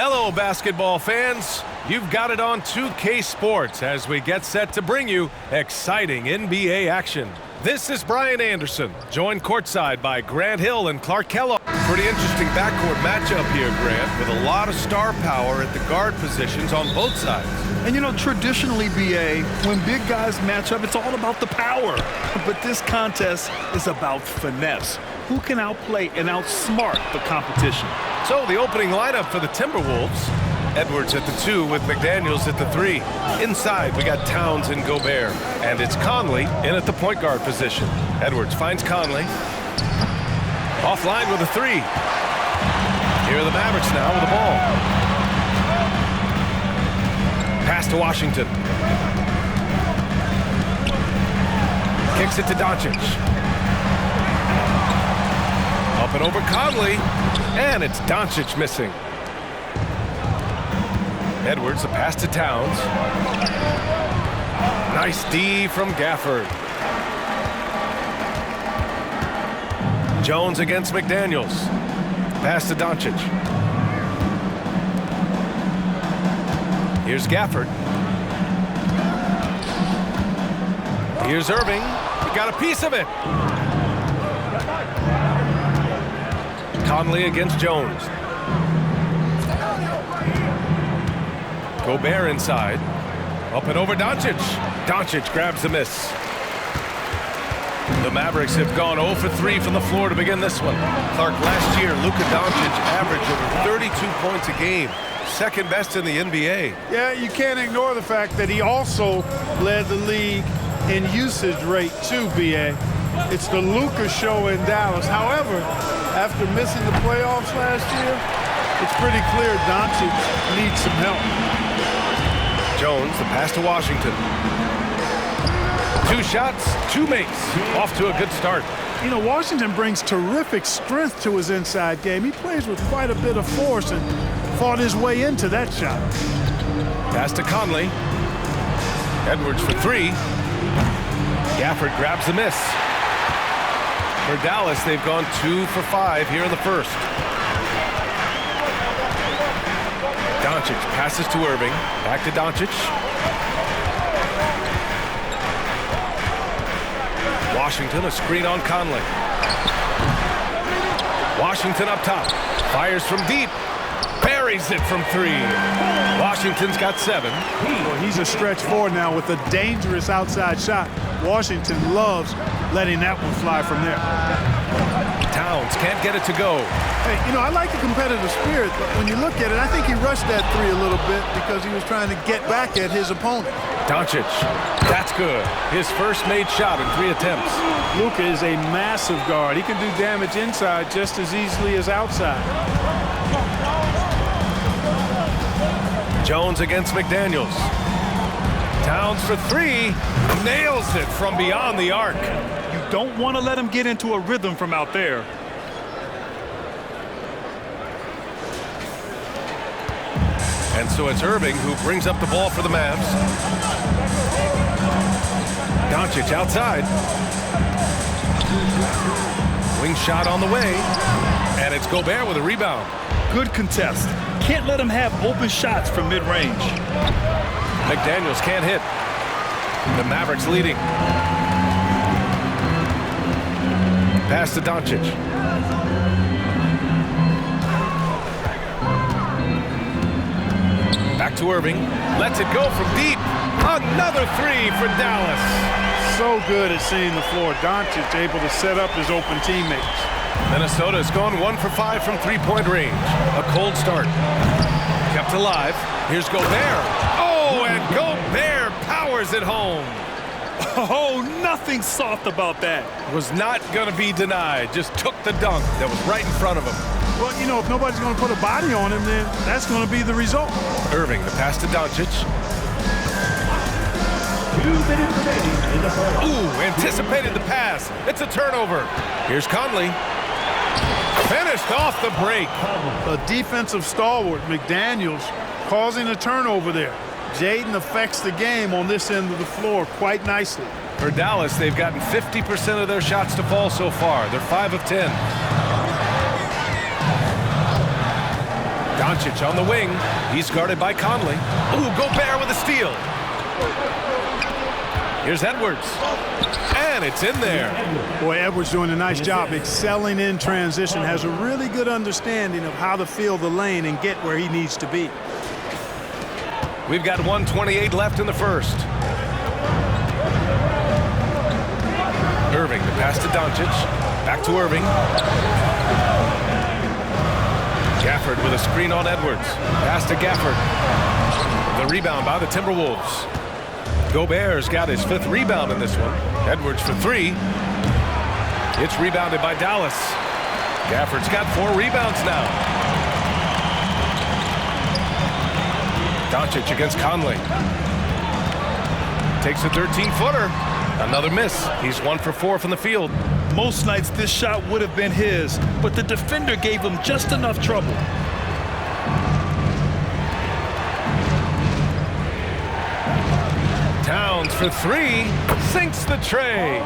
Hello, basketball fans. You've got it on 2K Sports as we get set to bring you exciting NBA action. This is Brian Anderson, joined courtside by Grant Hill and Clark Kellogg. Pretty interesting backcourt matchup here, Grant, with a lot of star power at the guard positions on both sides. And you know, traditionally, BA, when big guys match up, it's all about the power. But this contest is about finesse. Who can outplay and outsmart the competition? So the opening lineup for the Timberwolves. Edwards at the 2 with McDaniels at the 3. Inside, we got Towns and Gobert. And it's Conley in at the point guard position. Edwards finds Conley. Offline with a 3. Here are the Mavericks now with the ball. Pass to Washington. Kicks it to Doncic. Up and over Conley. And it's Doncic missing. Edwards, a pass to Towns. Nice D from Gafford. Jones against McDaniels. Pass to Doncic. Here's Gafford. Here's Irving. He got a piece of it. Conley against Jones. Gobert inside. Up and over Doncic. Doncic grabs the miss. The Mavericks have gone 0 for 3 from the floor to begin this one. Clark, last year, Luka Doncic averaged over 32 points a game. Second best in the NBA. Yeah, you can't ignore the fact that he also led the league in usage rate too, BA. It's the Luka show in Dallas. However, after missing the playoffs last year, it's pretty clear Doncic needs some help. Jones, the pass to Washington. 2 shots, 2 makes. Off to a good start. You know, Washington brings terrific strength to his inside game. He plays with quite a bit of force and fought his way into that shot. Pass to Conley. Edwards for 3. Gafford grabs the miss. For Dallas, they've gone 2 for 5 here in the first. Doncic passes to Irving. Back to Doncic. Washington, a screen on Conley. Washington up top. Fires from deep. Buries it from 3. Washington's got 7. Well, he's a stretch 4 now with a dangerous outside shot. Washington loves letting that one fly from there. Towns can't get it to go. Hey, you know, I like the competitive spirit, but when you look at it, I think he rushed that 3 a little bit because he was trying to get back at his opponent. Doncic, that's good. His first made shot in 3 attempts. Luka is a massive guard. He can do damage inside just as easily as outside. Jones against McDaniels. Towns for 3. Nails it from beyond the arc. You don't want to let him get into a rhythm from out there. And so it's Irving who brings up the ball for the Mavs. Doncic outside. Wing shot on the way. And it's Gobert with a rebound. Good contest. Can't let him have open shots from mid-range. McDaniels can't hit. The Mavericks leading. Pass to Doncic. Back to Irving. Lets it go from deep. Another 3 for Dallas. So good at seeing the floor. Doncic able to set up his open teammates. Minnesota's gone 1 for 5 from 3-point range. A cold start. Kept alive. Here's Gobert. Oh, and Gobert powers it home. Oh, nothing soft about that. Was not going to be denied. Just took the dunk that was right in front of him. Well, you know, if nobody's going to put a body on him, then that's going to be the result. Irving, the pass to Doncic. Ooh, anticipated the pass. It's a turnover. Here's Conley. Finished off the break. A defensive stalwart, McDaniels, causing a turnover there. Jaden affects the game on this end of the floor quite nicely. For Dallas, they've gotten 50% of their shots to fall so far. They're 5 of 10. Doncic on the wing. He's guarded by Conley. Ooh, Gobert with a steal. Here's Edwards. And it's in there. Boy, Edwards doing a nice job excelling in transition. Has a really good understanding of how to feel the lane and get where he needs to be. We've got 1:28 left in the first. Irving, the pass to Doncic. Back to Irving. Gafford with a screen on Edwards. Pass to Gafford. The rebound by the Timberwolves. Gobert's got his 5th rebound in this one. Edwards for 3. It's rebounded by Dallas. Gafford's got 4 rebounds now. Doncic against Conley. Takes a 13-footer. Another miss. He's 1 for 4 from the field. Most nights this shot would have been his, but the defender gave him just enough trouble. Towns for 3. Sinks the tray.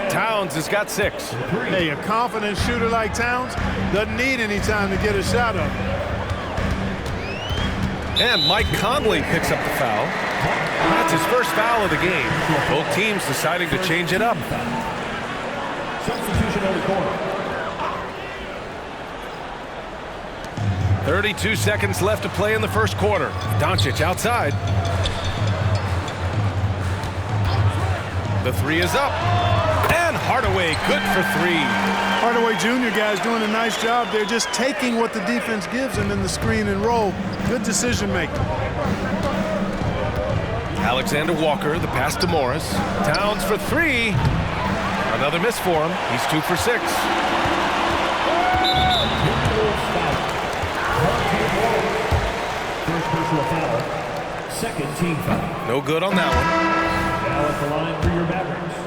Towns has got 6. Hey, a confident shooter like Towns doesn't need any time to get a shot up. And Mike Conley picks up the foul. That's his first foul of the game. Both teams deciding to change it up. Substitution on the corner. 32 seconds left to play in the first quarter. Doncic outside. The 3 is up. And Hardaway good for 3. Hardaway Jr. guys doing a nice job. They're just taking what the defense gives them in the screen and roll. Good decision making. Alexander Walker, the pass to Morris. Towns for 3. Another miss for him. He's 2 for 6. First personal foul. Second team foul. No good on that one. Now at the line for your Mavericks.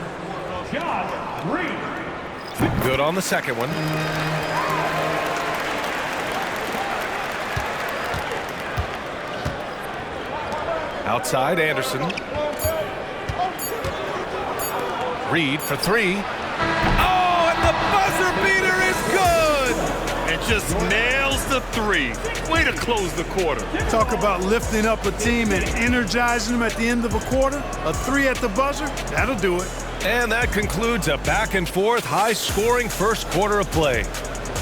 Josh Green. Good on the second one. Outside, Anderson. Reed for 3. Oh, and the buzzer beater is good! And just nails the 3. Way to close the quarter. Talk about lifting up a team and energizing them at the end of a quarter. A 3 at the buzzer, that'll do it. And that concludes a back-and-forth, high-scoring first quarter of play.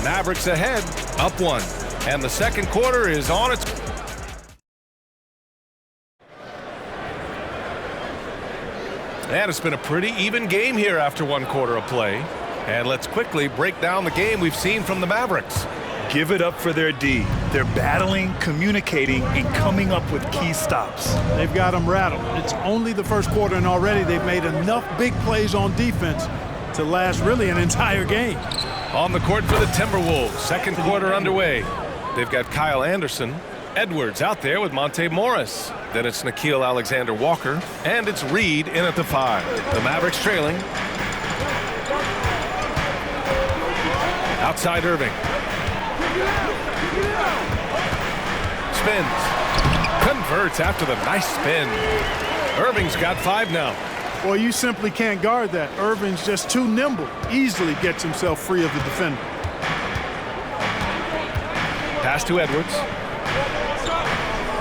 Mavericks ahead, up 1. And the second quarter is on its... And it's been a pretty even game here after 1 quarter of play. And let's quickly break down the game we've seen from the Mavericks. Give it up for their D. They're battling, communicating, and coming up with key stops. They've got them rattled. It's only the first quarter, and already they've made enough big plays on defense to last really an entire game. On the court for the Timberwolves, second quarter underway. They've got Kyle Anderson, Edwards out there with Monte Morris. Then it's Nickeil Alexander-Walker, and it's Reed in at the 5. The Mavericks trailing. Outside Irving. Spins. Converts after the nice spin. Irving's got 5 now. Well, you simply can't guard that. Irving's just too nimble. Easily gets himself free of the defender. Pass to Edwards.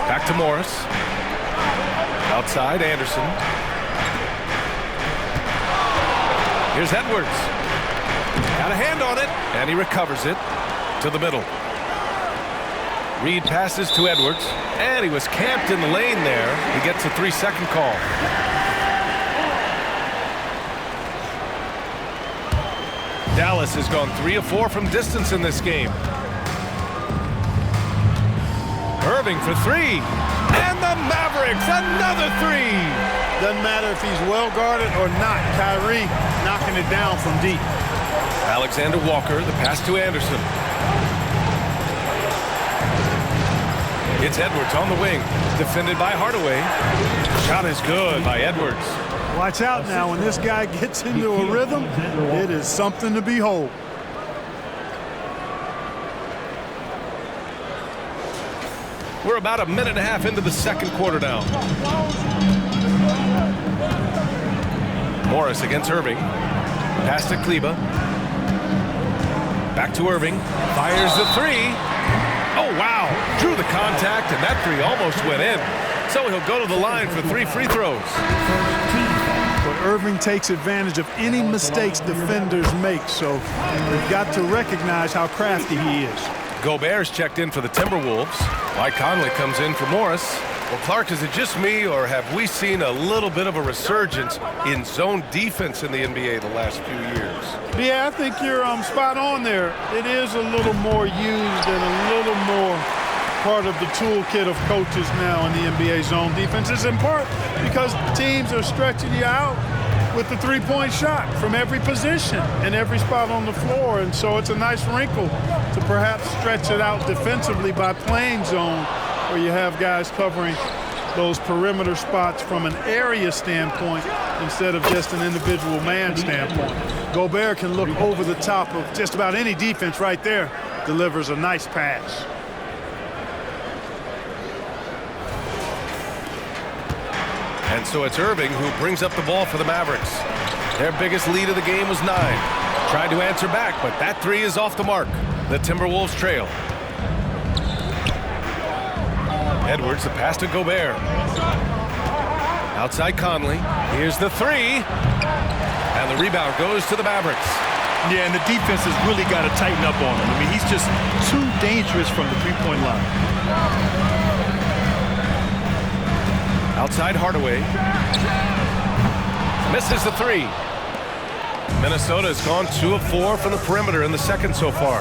Back to Morris. Outside Anderson. Here's Edwards. Got a hand on it, and he recovers it to the middle. Reed passes to Edwards, and he was camped in the lane there. He gets a 3-second call. Dallas has gone 3 of 4 from distance in this game. Irving for 3, and the Mavericks another 3. Doesn't matter if he's well guarded or not. Kyrie knocking it down from deep. Alexander Walker, the pass to Anderson. It's Edwards on the wing, defended by Hardaway. Shot is good by Edwards. Watch out now. When this guy gets into a rhythm, it is something to behold. We're about a minute and a half into the second quarter now. Morris against Irving. Pass to Kleber. Back to Irving. Fires the 3. Oh, wow. Drew the contact, and that three almost went in. So he'll go to the line for 3 free throws. But Irving takes advantage of any mistakes defenders make, so we've got to recognize how crafty he is. Gobert's checked in for the Timberwolves. Mike Conley comes in for Morris. Well, Clark, is it just me, or have we seen a little bit of a resurgence in zone defense in the NBA the last few years? Yeah, I think you're spot on there. It is a little more used and a little more part of the toolkit of coaches now in the NBA zone defense. It's in part because teams are stretching you out with the three-point shot from every position and every spot on the floor. And so it's a nice wrinkle to perhaps stretch it out defensively by playing zone, where you have guys covering those perimeter spots from an area standpoint instead of just an individual man standpoint. Gobert can look over the top of just about any defense right there, delivers a nice pass. And so it's Irving who brings up the ball for the Mavericks. Their biggest lead of the game was 9. Tried to answer back, but that three is off the mark. The Timberwolves trail. Edwards, the pass to Gobert. Outside Conley. Here's the three. And the rebound goes to the Mavericks. Yeah, and the defense has really got to tighten up on him. I mean, he's just too dangerous from the three-point line. Outside Hardaway. Misses the three. Minnesota has gone 2 of 4 from the perimeter in the second so far.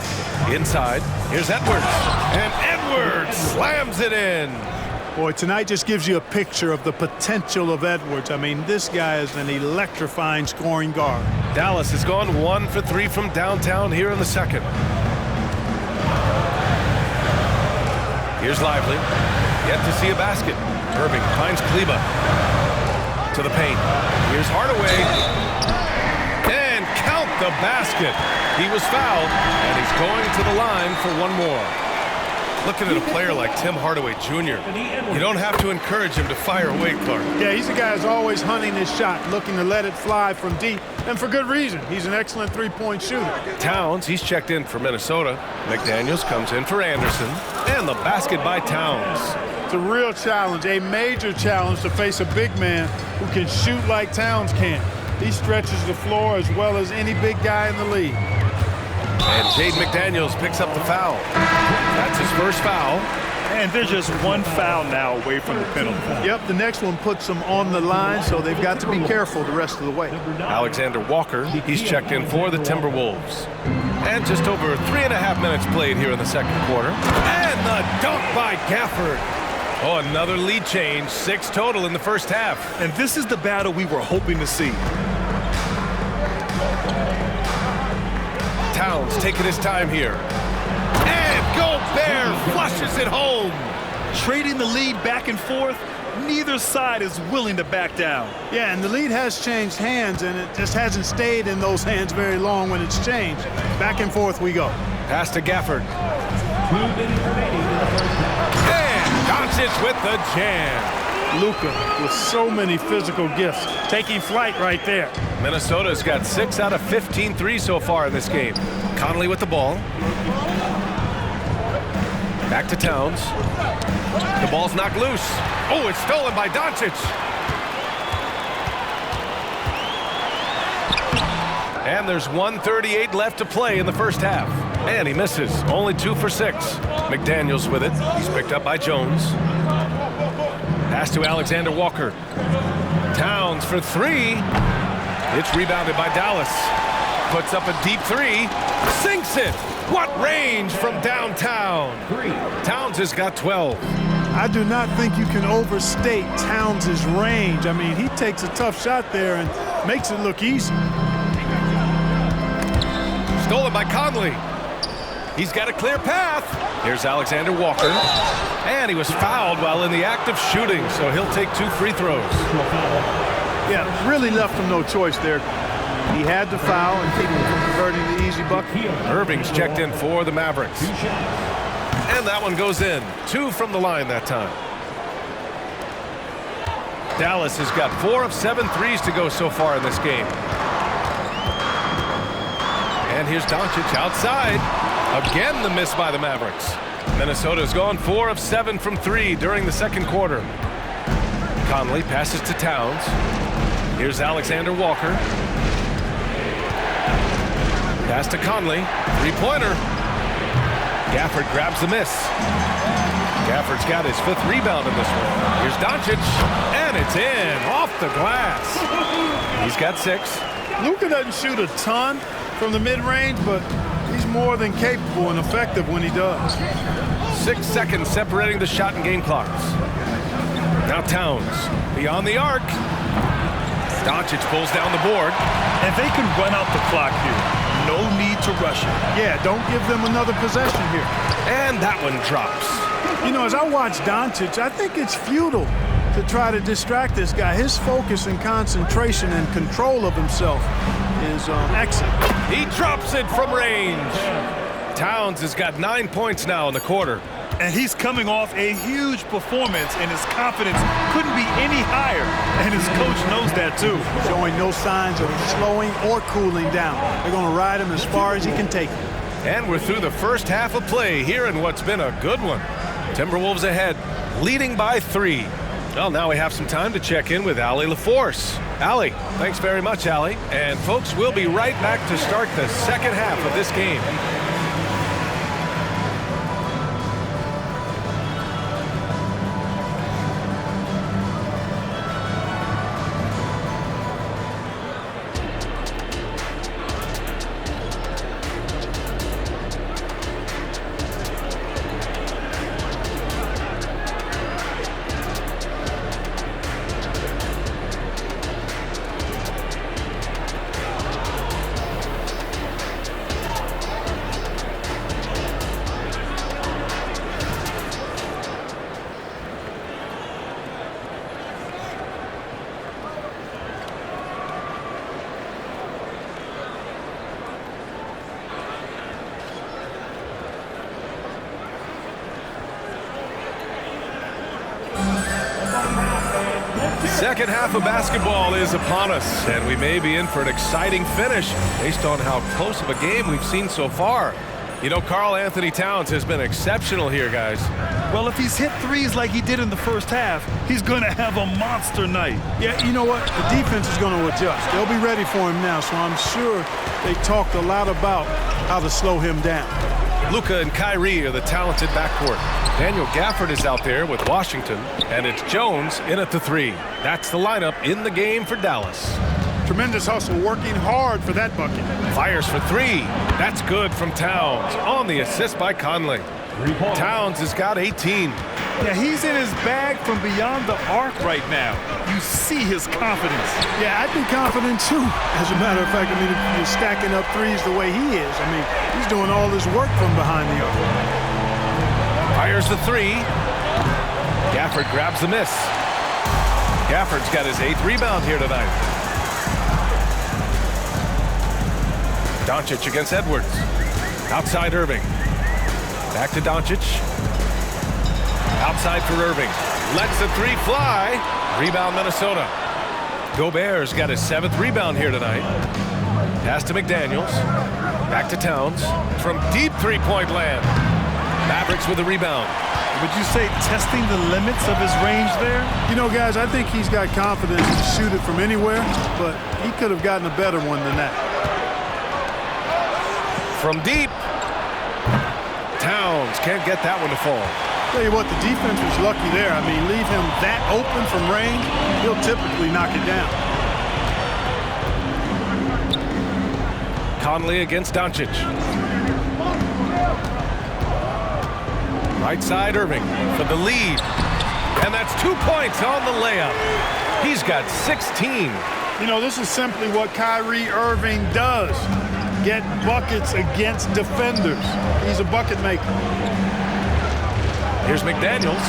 Inside, here's Edwards. And Edwards slams it in. Boy, tonight just gives you a picture of the potential of Edwards. I mean, this guy is an electrifying scoring guard. Dallas has gone 1 for 3 from downtown here in the second. Here's Lively. Yet to see a basket. Irving finds Kleba. To the paint. Here's Hardaway. And count the basket. He was fouled, and he's going to the line for one more. Looking at a player like Tim Hardaway Jr., you don't have to encourage him to fire away, Clark. Yeah, he's a guy who's always hunting his shot, looking to let it fly from deep, and for good reason. He's an excellent three-point shooter. Towns, he's checked in for Minnesota. McDaniels comes in for Anderson, and the basket by Towns. It's a real challenge, a major challenge to face a big man who can shoot like Towns can. He stretches the floor as well as any big guy in the league. And Jaden McDaniels picks up the foul. That's his first foul. And they're just one foul now away from the penalty. Yep, the next one puts them on the line, so they've got to be careful the rest of the way. Alexander Walker, he's checked in for the Timberwolves. And just over 3.5 minutes played here in the second quarter. And the dunk by Gafford. Oh, another lead change, 6 total in the first half. And this is the battle we were hoping to see. Towns taking his time here. And Gobert flushes it home. Trading the lead back and forth, neither side is willing to back down. Yeah, and the lead has changed hands, and it just hasn't stayed in those hands very long when it's changed. Back and forth we go. Pass to Gafford. And Doncic with the jam. Luka with so many physical gifts, taking flight right there. Minnesota's got 6 out of 15 threes so far in this game. Conley with the ball. Back to Towns. The ball's knocked loose. Oh, it's stolen by Doncic. And there's 1:38 left to play in the first half. And he misses. Only 2 for 6. McDaniels with it. He's picked up by Jones. Pass to Alexander Walker. Towns for 3. It's rebounded by Dallas. Puts up a deep 3. Sinks it. What range from downtown. Towns has got 12. I do not think you can overstate Towns' range. I mean, he takes a tough shot there and makes it look easy. Stolen by Conley. He's got a clear path. Here's Alexander Walker. And he was fouled while in the act of shooting, so he'll take 2 free throws. Yeah, really left him no choice there. He had to foul and keep him from converting the easy bucket. Irving's checked in for the Mavericks. And that one goes in. 2 from the line that time. Dallas has got 4 of 7 threes to go so far in this game. And here's Doncic outside. Again, the miss by the Mavericks. Minnesota's gone 4 of 7 from 3 during the second quarter. Conley passes to Towns. Here's Alexander Walker. Pass to Conley. Three-pointer. Gafford grabs the miss. Gafford's got his 5th rebound in this one. Here's Doncic, and it's in off the glass. He's got 6. Luka doesn't shoot a ton from the mid-range, but he's more than capable and effective when he does. 6 seconds separating the shot and game clocks. Now Towns beyond the arc. Doncic pulls down the board. And they can run out the clock here. No need to rush it. Yeah, don't give them another possession here. And that one drops. You know, as I watch Doncic, I think it's futile to try to distract this guy. His focus and concentration and control of himself is excellent. He drops it from range. Towns has got 9 points now in the quarter. And he's coming off a huge performance, and his confidence couldn't be any higher. And his coach knows that, too. Showing no signs of slowing or cooling down. They're going to ride him as far as he can take him. And we're through the first half of play here in what's been a good one. Timberwolves ahead, leading by 3. Well, now we have some time to check in with Allie LaForce. Allie, thanks very much, Allie. And folks, we'll be right back to start the second half of this game. Second half of basketball is upon us, and we may be in for an exciting finish based on how close of a game we've seen so far. You know, Karl Anthony Towns has been exceptional here, guys. Well, if he's hit threes like he did in the first half, he's going to have a monster night. Yeah, you know what? The defense is going to adjust. They'll be ready for him now, so I'm sure they talked a lot about how to slow him down. Luka and Kyrie are the talented backcourt. Daniel Gafford is out there with Washington, and it's Jones in at the 3. That's the lineup in the game for Dallas. Tremendous hustle, working hard for that bucket. Fires for 3. That's good from Towns on the assist by Conley. Towns has got 18. Yeah, he's in his bag from beyond the arc right now. You see his confidence. Yeah, I'd be confident too. As a matter of fact, I mean, if you're stacking up threes the way he is, I mean, he's doing all this work from behind the arc. Fires the 3. Gafford grabs the miss. Gafford's got his 8th rebound here tonight. Doncic against Edwards. Outside Irving. Back to Doncic. Outside for Irving. Lets the 3 fly. Rebound Minnesota. Gobert's got his 7th rebound here tonight. Pass to McDaniels. Back to Towns. From deep three-point land. Mavericks with a rebound. Would you say testing the limits of his range there? You know, guys, I think he's got confidence to shoot it from anywhere, but he could have gotten a better one than that. From deep. Towns can't get that one to fall. Tell you what, the defense was lucky there. I mean, leave him that open from range, he'll typically knock it down. Conley against Doncic. Right side Irving for the lead. And that's 2 points on the layup. He's got 16. You know, this is simply what Kyrie Irving does. Get buckets against defenders. He's a bucket maker. Here's McDaniels.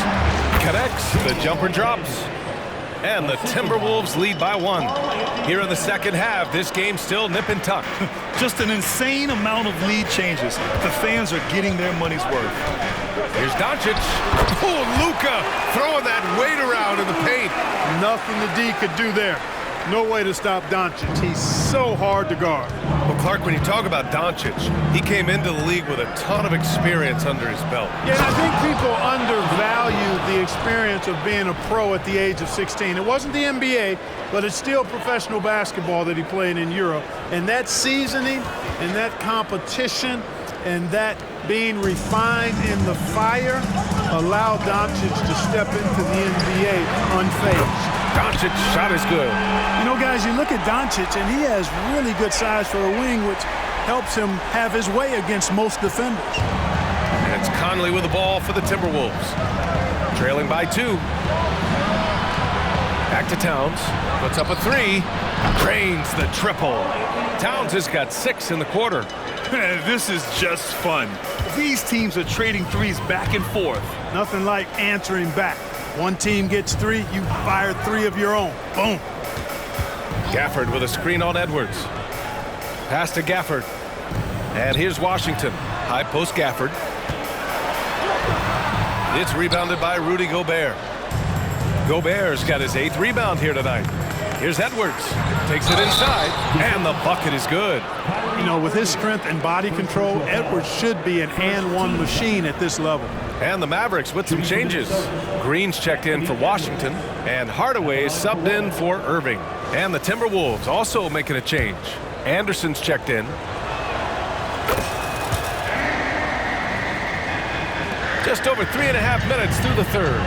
Connects. The jumper drops. And the Timberwolves lead by 1. Here in the second half, this game's still nip and tuck. Just an insane amount of lead changes. The fans are getting their money's worth. Here's Doncic. Oh, Luka throwing that weight around in the paint. Nothing the D could do there. No way to stop Doncic. He's so hard to guard. Well, Clark, when you talk about Doncic, he came into the league with a ton of experience under his belt. Yeah, I think people undervalue the experience of being a pro at the age of 16. It wasn't the NBA, but it's still professional basketball that he played in Europe. And that seasoning and that competition and that being refined in the fire allowed Doncic to step into the NBA unfazed. Doncic shot is good. You know, guys, you look at Doncic, and he has really good size for a wing, which helps him have his way against most defenders. And it's Conley with the ball for the Timberwolves. Trailing by 2. Back to Towns. Puts up a 3. Drains the triple. Towns has got 6 in the quarter. This is just fun. These teams are trading threes back and forth. Nothing like answering back. One team gets 3, you fire 3 of your own. Boom. Gafford with a screen on Edwards. Pass to Gafford. And here's Washington. High post Gafford. It's rebounded by Rudy Gobert. Gobert's got his 8th rebound here tonight. Here's Edwards. Takes it inside, and the bucket is good. You know, with his strength and body control, Edwards should be an and-one machine at this level. And the Mavericks with some changes. Green's checked in for Washington, and Hardaway is subbed in for Irving. And the Timberwolves also making a change. Anderson's checked in. Just over 3.5 minutes through the third.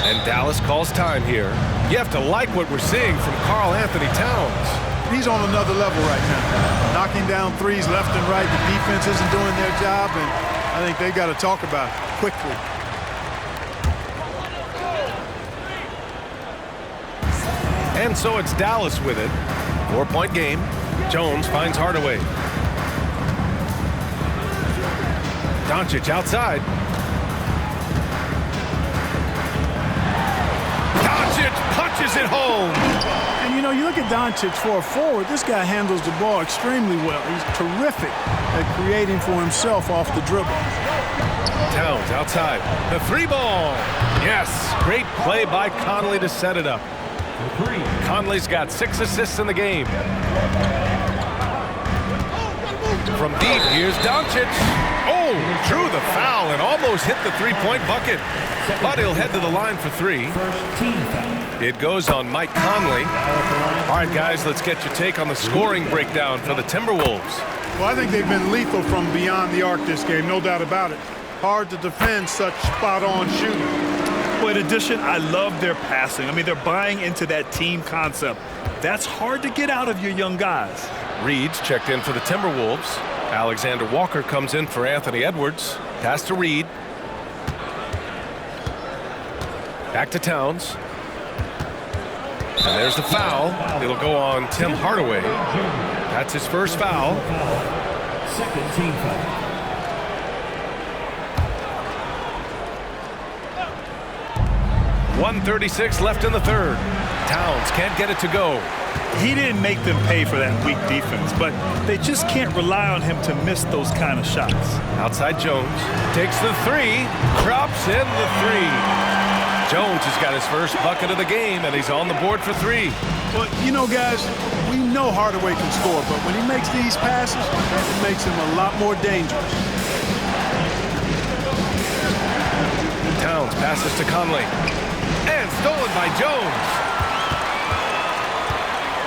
And Dallas calls time here. You have to like what we're seeing from Karl Anthony Towns. He's on another level right now. Knocking down threes left and right. The defense isn't doing their job, and I think they got to talk about it quickly. And so it's Dallas with it. 4-point game. Jones finds Hardaway. Doncic outside. Doncic punches it home. And, you know, you look at Doncic for a forward, this guy handles the ball extremely well. He's terrific at creating for himself off the dribble. Towns outside. The 3-ball. Yes. Great play by Conley to set it up. Conley's got 6 assists in the game. From deep, here's Doncic. Oh, drew the foul and almost hit the 3-point bucket. But he'll head to the line for 3. It goes on Mike Conley. All right, guys, let's get your take on the scoring breakdown for the Timberwolves. Well, I think they've been lethal from beyond the arc this game, no doubt about it. Hard to defend such spot-on shooting. Well, in addition, I love their passing. I mean, they're buying into that team concept. That's hard to get out of your young guys. Reed's checked in for the Timberwolves. Alexander Walker comes in for Anthony Edwards. Pass to Reed. Back to Towns. And there's the foul. It'll go on Tim Hardaway. That's his first foul. Second team foul. 1:36 left in the third. Towns can't get it to go. He didn't make them pay for that weak defense, but they just can't rely on him to miss those kind of shots. Outside Jones. Takes the 3. Drops in the 3. Jones has got his first bucket of the game, and he's on the board for 3. Well, you know, guys, we know Hardaway can score, but when he makes these passes, it makes him a lot more dangerous. Towns passes to Conley. And stolen by Jones.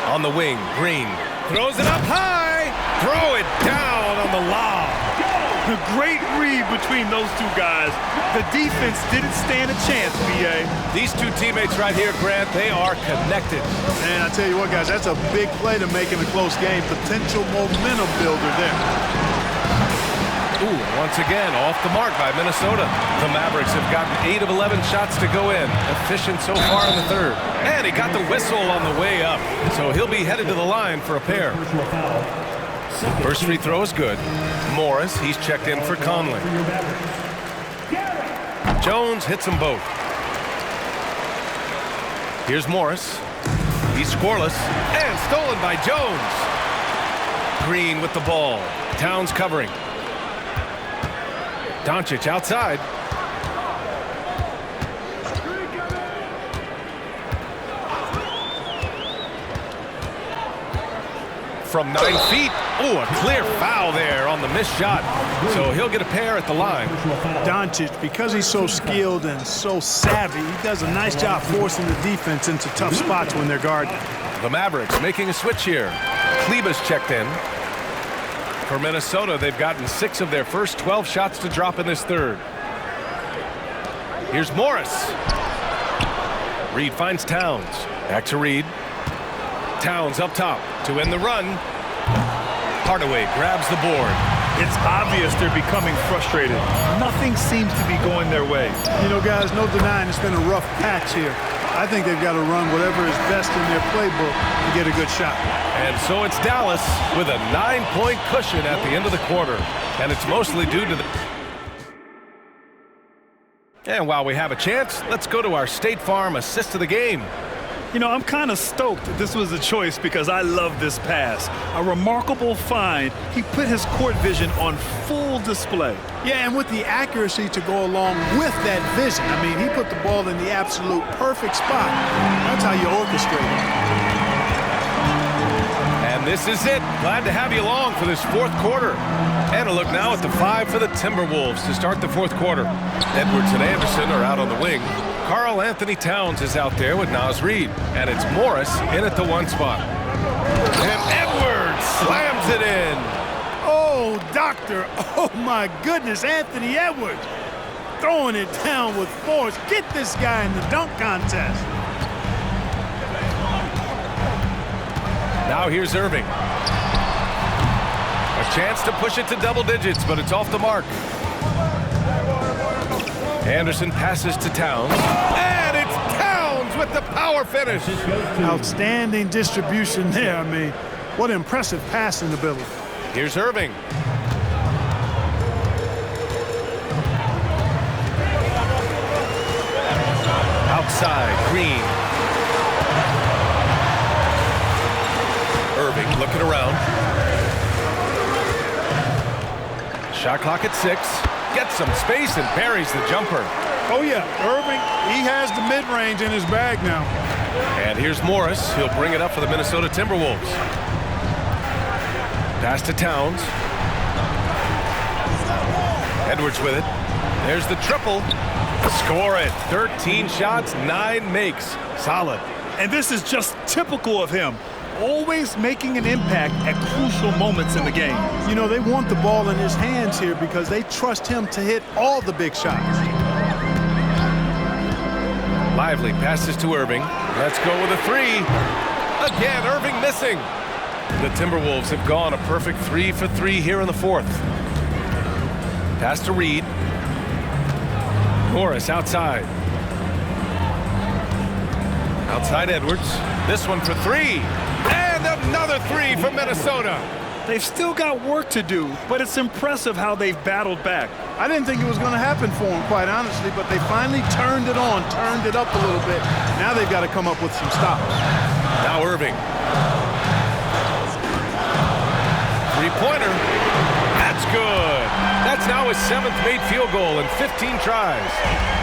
On the wing, Green throws it up high. Throw it down on the lob. A great read between those two guys. The defense didn't stand a chance, B.A. These two teammates right here, Grant, they are connected. And I tell you what, guys, that's a big play to make in a close game. Potential momentum builder there. Ooh, once again, off the mark by Minnesota. The Mavericks have gotten 8 of 11 shots to go in. Efficient so far in the third. And he got the whistle on the way up. So he'll be headed to the line for a pair. First free throw is good. Morris, he's checked in for Conley. Jones hits them both. Here's Morris. He's scoreless. And stolen by Jones. Green with the ball. Towns covering. Doncic outside. from 9 feet. Oh, a clear foul there on the missed shot. So he'll get a pair at the line. Doncic, because he's so skilled and so savvy, he does a nice job forcing the defense into tough spots when they're guarding. The Mavericks making a switch here. Kleber's checked in. For Minnesota, they've gotten 6 of their first 12 shots to drop in this third. Here's Morris. Reed finds Towns. Back to Reed. Towns up top to end the run. Hardaway grabs the board. It's obvious they're becoming frustrated. Nothing seems to be going their way. You know, guys, no denying it's been a rough patch here. I think they've got to run whatever is best in their playbook to get a good shot. And so it's Dallas with a 9-point cushion at the end of the quarter. And it's mostly due to the... And while we have a chance, let's go to our State Farm assist of the game. You know, I'm kind of stoked this was a choice because I love this pass. A remarkable find. He put his court vision on full display. Yeah, and with the accuracy to go along with that vision. I mean, he put the ball in the absolute perfect spot. That's how you orchestrate it. And this is it. Glad to have you along for this fourth quarter. And a look now at the 5 for the Timberwolves to start the fourth quarter. Edwards and Anderson are out on the wing. Karl Anthony Towns is out there with Naz Reid. And it's Morris in at the 1 spot. And Edwards slams it in. Oh, doctor. Oh, my goodness. Anthony Edwards throwing it down with force. Get this guy in the dunk contest. Now here's Irving. A chance to push it to double digits, but it's off the mark. Anderson passes to Towns. And it's Towns with the power finish. Outstanding distribution there. I mean, what impressive passing ability. Here's Irving. Outside, Green. Irving looking around. Shot clock at 6. Gets some space and buries the jumper. Oh, yeah. Irving, he has the mid-range in his bag now. And here's Morris. He'll bring it up for the Minnesota Timberwolves. Pass to Towns. Edwards with it. There's the triple. Score it. 13 shots, 9 makes. Solid. And this is just typical of him. Always making an impact at crucial moments in the game. You know, they want the ball in his hands here because they trust him to hit all the big shots. Lively passes to Irving. Let's go with a 3. Again, Irving missing. The Timberwolves have gone a perfect 3 for 3 here in the fourth. Pass to Reed. Morris outside. Outside Edwards. This one for 3. And another 3 for Minnesota. They've still got work to do, but it's impressive how they've battled back. I didn't think it was going to happen for them, quite honestly, but they finally turned it on, turned it up a little bit. Now they've got to come up with some stops. Now Irving. 3-pointer. That's good. That's now his 7th made field goal in 15 tries.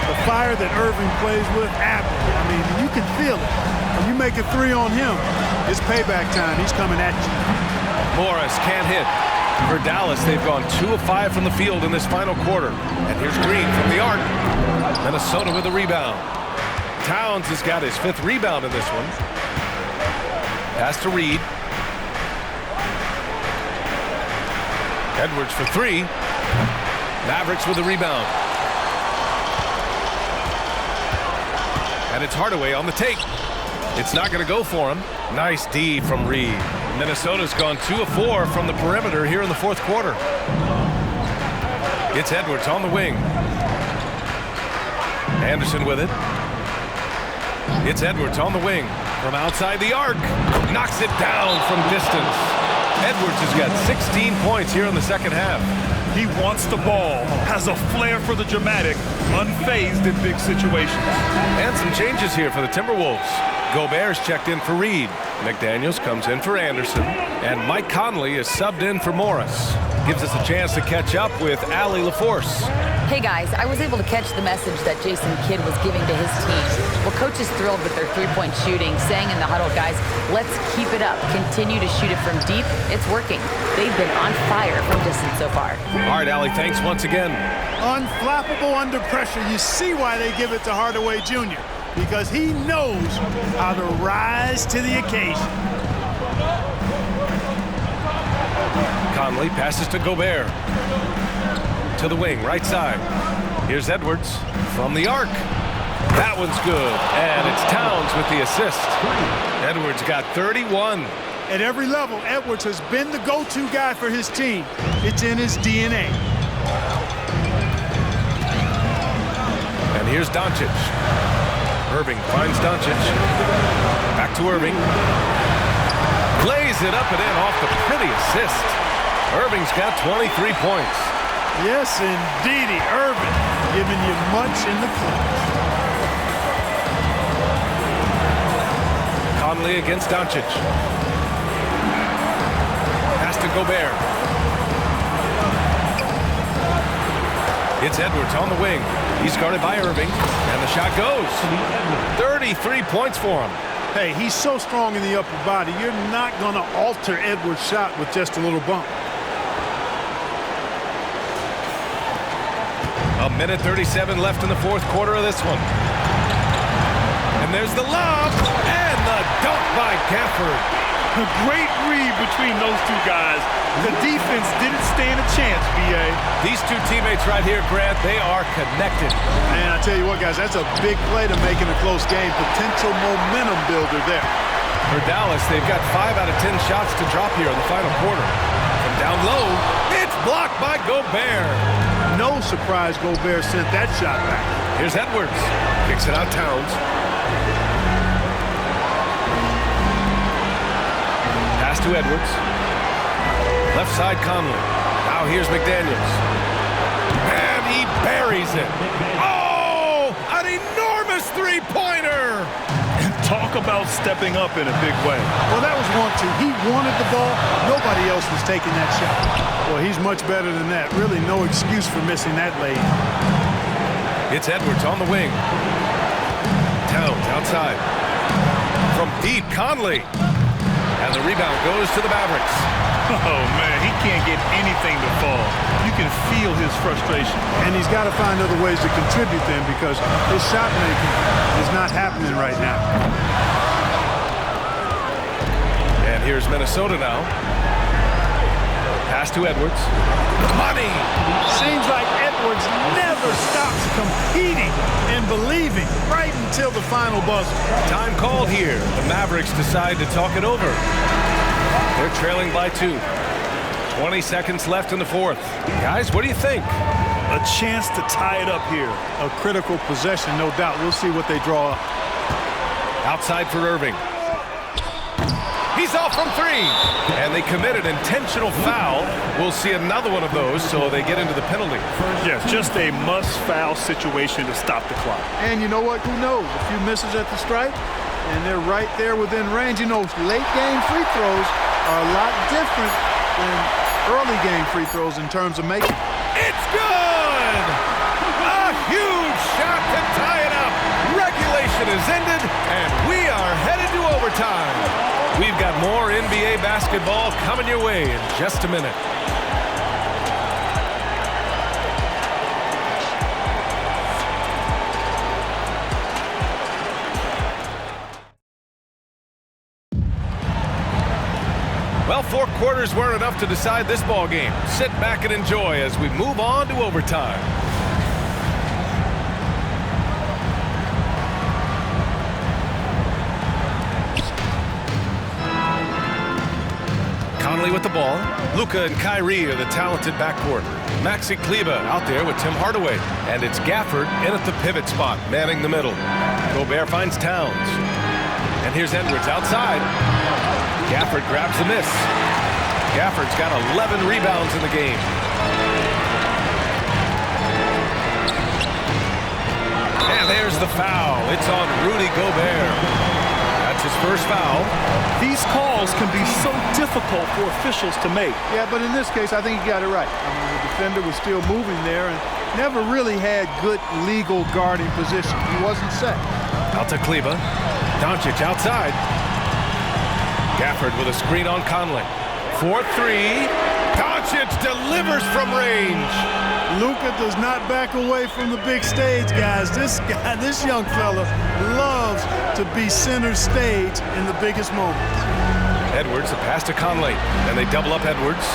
The fire that Irving plays with, absolutely. I mean, you can feel it. When you make a 3 on him, it's payback time. He's coming at you. Morris can't hit. For Dallas, they've gone 2 of 5 from the field in this final quarter. And here's Green from the arc. Minnesota with a rebound. Towns has got his 5th rebound in this one. Pass to Reed. Edwards for 3. Mavericks with a rebound. And it's Hardaway on the take. It's not going to go for him. Nice D from Reed. Minnesota's gone 2 of 4 from the perimeter here in the fourth quarter. It's Edwards on the wing. Anderson with it. It's Edwards on the wing. From outside the arc. Knocks it down from distance. Edwards has got 16 points here in the second half. He wants the ball, has a flair for the dramatic, unfazed in big situations. And some changes here for the Timberwolves. Gobert's checked in for Reed. McDaniels comes in for Anderson, and Mike Conley is subbed in for Morris. Gives us a chance to catch up with Allie LaForce. Hey guys, I was able to catch the message that Jason Kidd was giving to his team. Well, coach is thrilled with their three-point shooting, saying in the huddle, guys, let's keep it up. Continue to shoot it from deep. It's working. They've been on fire from distance so far. All right, Allie, thanks once again. Unflappable under pressure. You see why they give it to Hardaway Jr. because he knows how to rise to the occasion. Conley passes to Gobert. To the wing, right side. Here's Edwards from the arc. That one's good, and it's Towns with the assist. Edwards got 31. At every level, Edwards has been the go-to guy for his team. It's in his DNA. And here's Doncic. Irving finds Doncic. Back to Irving. Lays it up and in off the pretty assist. Irving's got 23 points. Yes, indeedy. Irving giving you much in the clutch. Conley against Doncic. Pass to Gobert. It's Edwards on the wing. He's guarded by Irving, and the shot goes. 33 points for him. Hey, he's so strong in the upper body, you're not going to alter Edwards' shot with just a little bump. A minute 37 left in the fourth quarter of this one. And there's the lob, and the dunk by Gafford. A great read between those two guys. The defense didn't stand a chance, B.A. These two teammates right here, Grant, they are connected. Man, I tell you what, guys, that's a big play to make in a close game. Potential momentum builder there. For Dallas, they've got 5 out of 10 shots to drop here in the final quarter. From down low, it's blocked by Gobert. No surprise Gobert sent that shot back. Here's Edwards. Kicks it out Towns. Pass to Edwards. Left side Conley. Now here's McDaniels. And he buries it. Oh, an enormous three-pointer. Talk about stepping up in a big way. Well, that was 1-2. He wanted the ball. Nobody else was taking that shot. Well, he's much better than that. Really no excuse for missing that lay. It's Edwards on the wing. Towns outside. From deep, Conley. And the rebound goes to the Mavericks. Oh, man, he can't get anything to fall. You can feel his frustration. And he's got to find other ways to contribute then because his shot making is not happening right now. And here's Minnesota now. Pass to Edwards. Money! Seems like Edwards never stops competing and believing right until the final buzzer. Time called here. The Mavericks decide to talk it over. They're trailing by 2. 20 seconds left in the fourth. Guys, what do you think? A chance to tie it up here. A critical possession, no doubt. We'll see what they draw up. Outside for Irving. He's off from 3. And they committed intentional foul. We'll see another one of those, so they get into the penalty. Yes, just a must-foul situation to stop the clock. And you know what? Who knows? A few misses at the stripe, and they're right there within range. You know, late-game free throws are a lot different than early-game free throws in terms of making. It's good! A huge shot to tie it up. Regulation is ended, and we are headed to overtime. We've got more NBA basketball coming your way in just a minute. Well, 4 quarters weren't enough to decide this ball game. Sit back and enjoy as we move on to overtime. Conley with the ball. Luka and Kyrie are the talented backcourt. Maxi Kleber out there with Tim Hardaway. And it's Gafford in at the pivot spot, manning the middle. Gobert finds Towns. And here's Edwards outside. Gafford grabs the miss. Gafford's got 11 rebounds in the game. And there's the foul. It's on Rudy Gobert. That's his first foul. These calls can be so difficult for officials to make. Yeah, but in this case, I think he got it right. I mean, the defender was still moving there and never really had good legal guarding position. He wasn't set. Out to Kleba. Doncic outside. Gafford with a screen on Conley. 4-3. Doncic delivers from range. Luka does not back away from the big stage, guys. This young fella loves to be center stage in the biggest moments. Edwards, a pass to Conley. And they double up Edwards.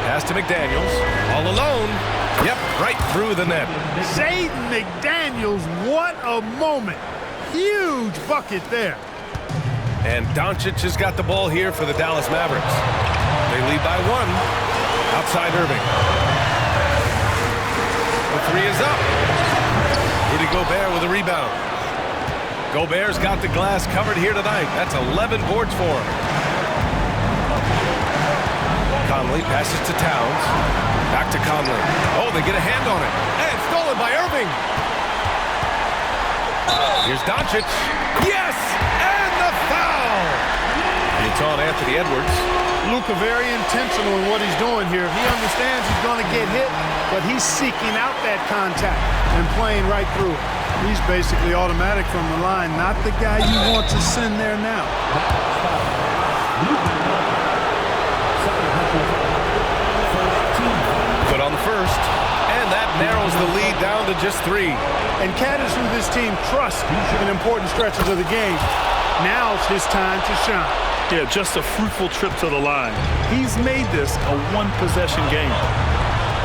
Pass to McDaniels. All alone. Yep, right through the net. Jaden McDaniels, what a moment. Huge bucket there. And Doncic has got the ball here for the Dallas Mavericks. They lead by 1. Outside Irving. The 3 is up. Rudy Gobert with a rebound. Gobert's got the glass covered here tonight. That's 11 boards for him. Conley passes to Towns. Back to Conley. Oh, they get a hand on it. And stolen by Irving. Here's Doncic. Yes! And the foul! It's on Anthony Edwards. Luka very intentional in what he's doing here. He understands he's going to get hit, but he's seeking out that contact and playing right through it. He's basically automatic from the line, not the guy you want to send there now. Good on the first, and that narrows the lead down to just 3. And Cat is who this team trusts in important stretches of the game. Now's his time to shine. Yeah, just a fruitful trip to the line. He's made this a one-possession game.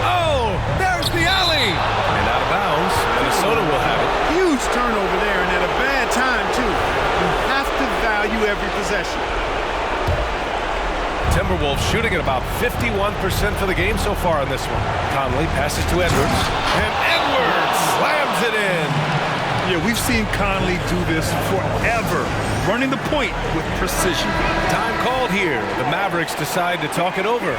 Oh, there's the alley! And out of bounds, Minnesota will have it. Huge turnover there, and at a bad time, too. You have to value every possession. Timberwolves shooting at about 51% for the game so far on this one. Conley passes to Edwards, and Edwards slams it in. Yeah, we've seen Conley do this forever, running the point with precision. Time called here. The Mavericks decide to talk it over.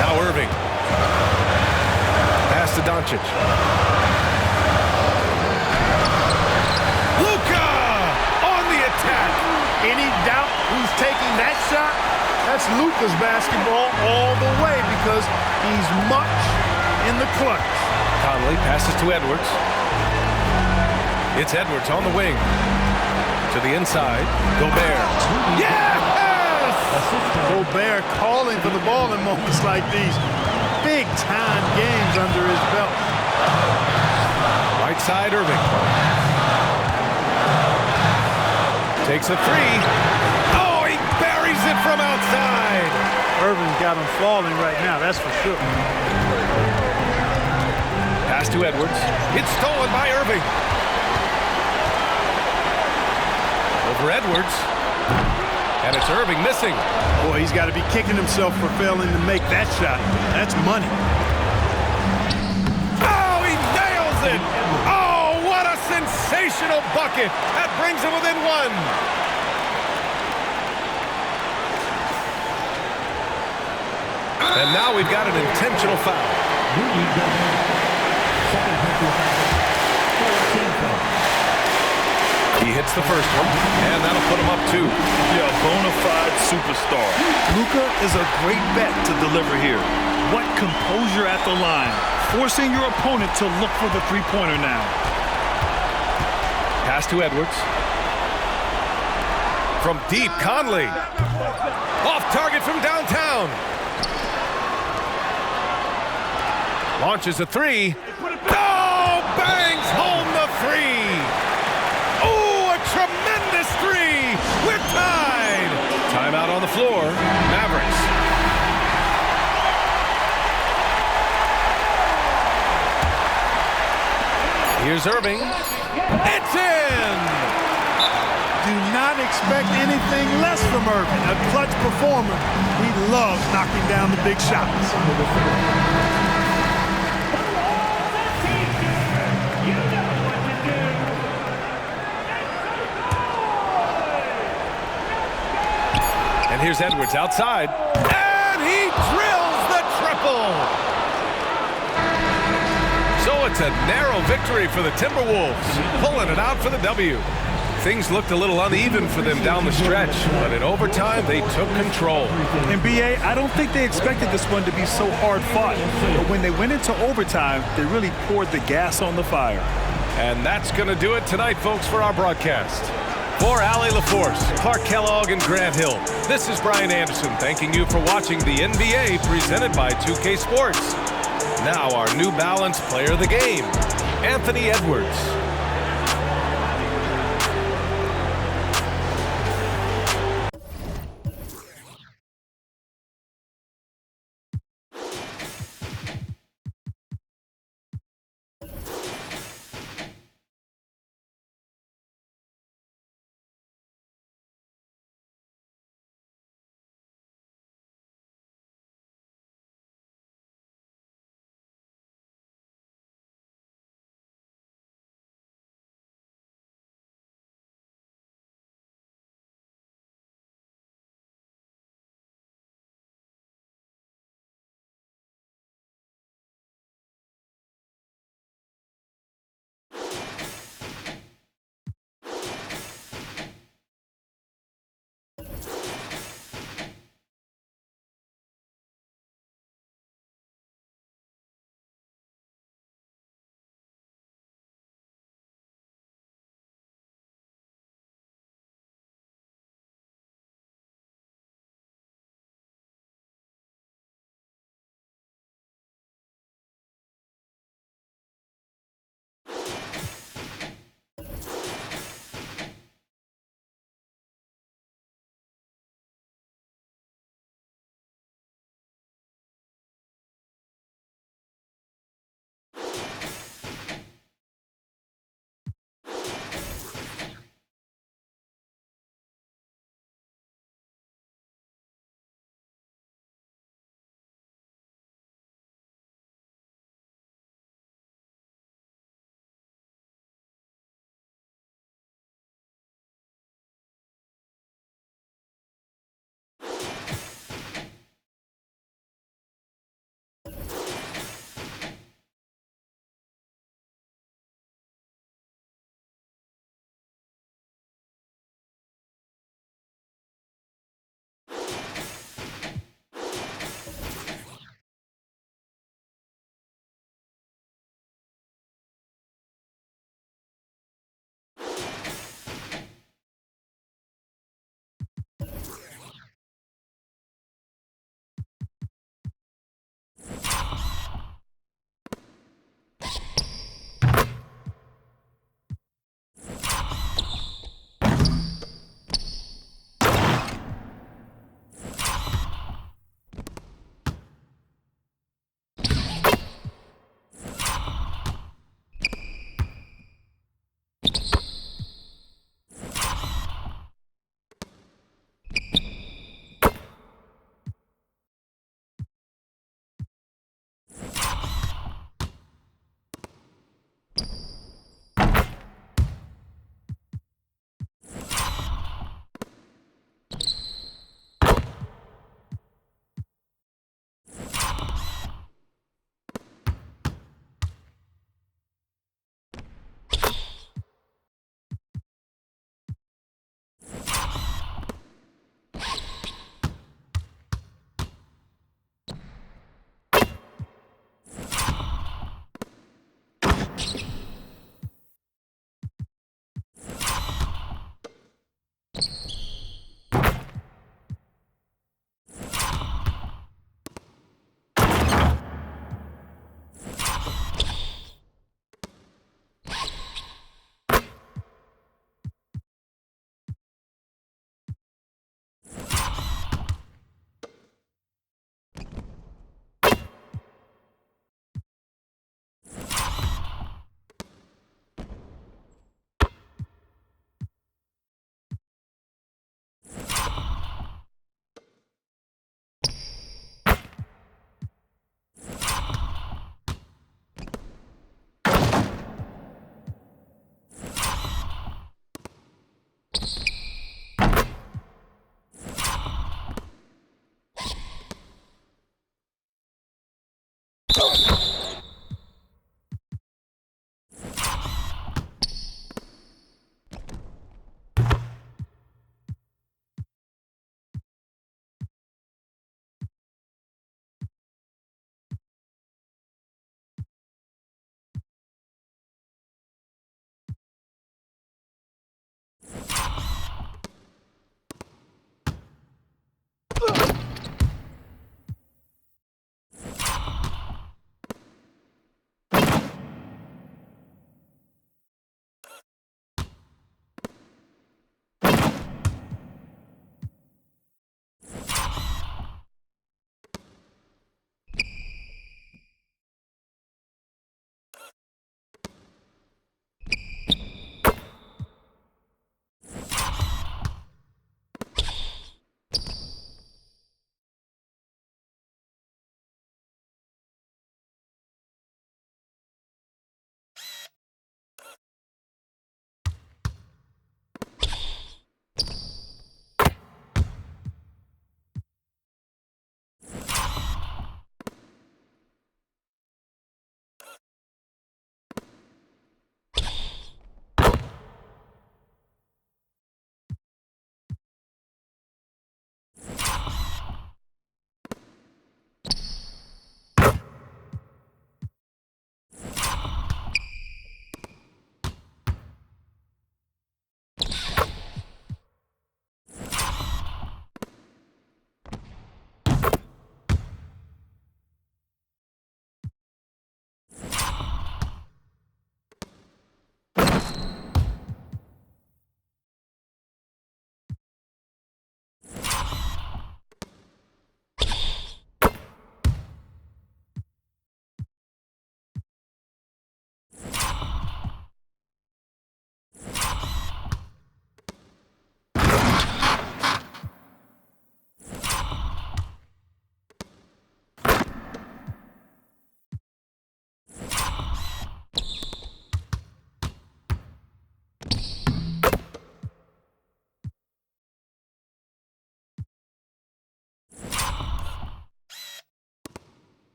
Now Irving. Pass to Doncic. Luka on the attack. Any doubt who's taking that shot? That's Luka's basketball all the way because he's much in the clutch. Conley passes to Edwards. It's Edwards on the wing. To the inside. Gobert. Yes! Gobert calling for the ball in moments like these. Big-time games under his belt. Right side, Irving. Takes a 3. Oh, he buries it from outside. Irving's got him falling right now, that's for sure. Pass to Edwards. It's stolen by Irving. Over Edwards. And it's Irving missing. Boy, he's got to be kicking himself for failing to make that shot. That's money. Oh, he nails it. Oh, what a sensational bucket. That brings him within 1. And now we've got an intentional foul. He hits the first one, and that'll put him up 2. Yeah, a bona fide superstar. Luka is a great bet to deliver here. What composure at the line, forcing your opponent to look for the three-pointer now. Pass to Edwards. From deep, Conley. Off target from downtown. Launches a 3. Oh, bangs home the 3. Oh, a tremendous 3. We're tied. Timeout on the floor. Mavericks. Here's Irving. It's in. Do not expect anything less from Irving. A clutch performer. He loves knocking down the big shots. here's Edwards outside. And he drills the triple. So it's a narrow victory for the Timberwolves, pulling it out for the W. Things looked a little uneven for them down the stretch, but in overtime, they took control. In BA, I don't think they expected this one to be so hard-fought. But when they went into overtime, they really poured the gas on the fire. And that's going to do it tonight, folks, for our broadcast. For Allie LaForce, Clark Kellogg, and Grant Hill, this is Brian Anderson thanking you for watching the NBA presented by 2K Sports. Now our New Balance Player of the Game, Anthony Edwards.